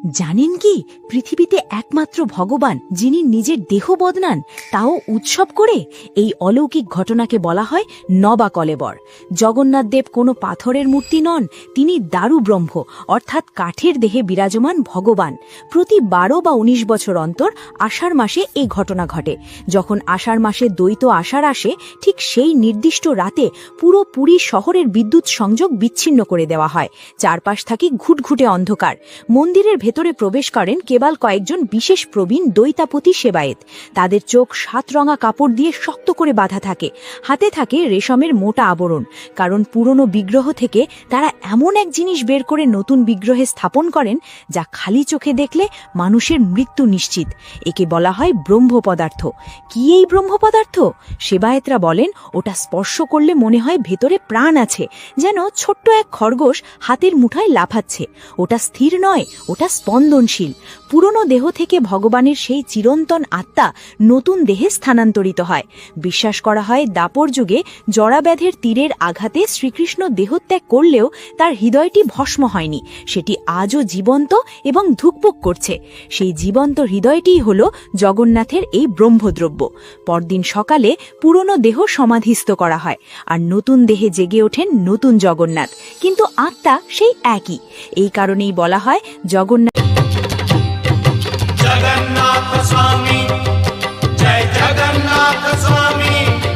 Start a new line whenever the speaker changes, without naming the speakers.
জানেন কি, পৃথিবীতে একমাত্র ভগবান যিনি নিজের দেহ বদলান, তাও উৎসব করে? এই অলৌকিক ঘটনাকে বলা হয় নবাকলেবর। জগন্নাথ দেব কোনো পাথরের মূর্তি নন, তিনি দারু ব্রহ্ম, অর্থাৎ কাঠের দেহে বিরাজমান ভগবান। প্রতি 12 বা 19 বছর অন্তর আষাঢ় মাসে এই ঘটনা ঘটে। যখন আষাঢ় মাসে দ্বৈত আষাঢ় আসে, ঠিক সেই নির্দিষ্ট রাতে পুরো পুরী শহরের বিদ্যুৎ সংযোগ বিচ্ছিন্ন করে দেওয়া হয়। চারপাশ থাকে ঘুটঘুটে অন্ধকার। মন্দিরের ভেতরে প্রবেশ করেন কেবল কয়েকজন বিশেষ প্রবীণ দৈতাপতি সেবায়েত। তাদের চোখ 7 রঙা কাপড় দিয়ে শক্ত করে বাঁধা থাকে, হাতে থাকে রেশমের মোটা আবরণ। কারণ পুরনো বিগ্রহ থেকে তারা এমন এক জিনিস বের করে নতুন বিগ্রহে স্থাপন করেন, যা খালি চোখে দেখলে মানুষের মৃত্যু নিশ্চিত। একে বলা হয় ব্রহ্ম পদার্থ। কি এই ব্রহ্ম পদার্থ? সেবায়েতরা বলেন, ওটা স্পর্শ করলে মনে হয় ভেতরে প্রাণ আছে, যেন ছোট্ট এক খরগোশ হাতের মুঠায় লাফাচ্ছে। ওটা স্থির নয়, ওটা স্পন্দনশীল। পুরনো দেহ থেকে ভগবানের সেই চিরন্তন আত্মা নতুন দেহে স্থানান্তরিত হয়। বিশ্বাস করা হয় দাপর যুগে জরাব্যাধের তীরের আঘাতে শ্রীকৃষ্ণ দেহত্যাগ করলেও তার হৃদয়টি ভস্ম হয়নি, সেটি আজও জীবন্ত এবং ধুকপুক করছে। সেই জীবন্ত হৃদয়টিই হল জগন্নাথের এই ব্রহ্মদ্রব্য। পরদিন সকালে পুরনো দেহ সমাধিস্থ করা হয়, আর নতুন দেহে জেগে ওঠেন নতুন জগন্নাথ। কিন্তু আত্মা সেই একই। এই কারণেই বলা হয় জগন্নাথ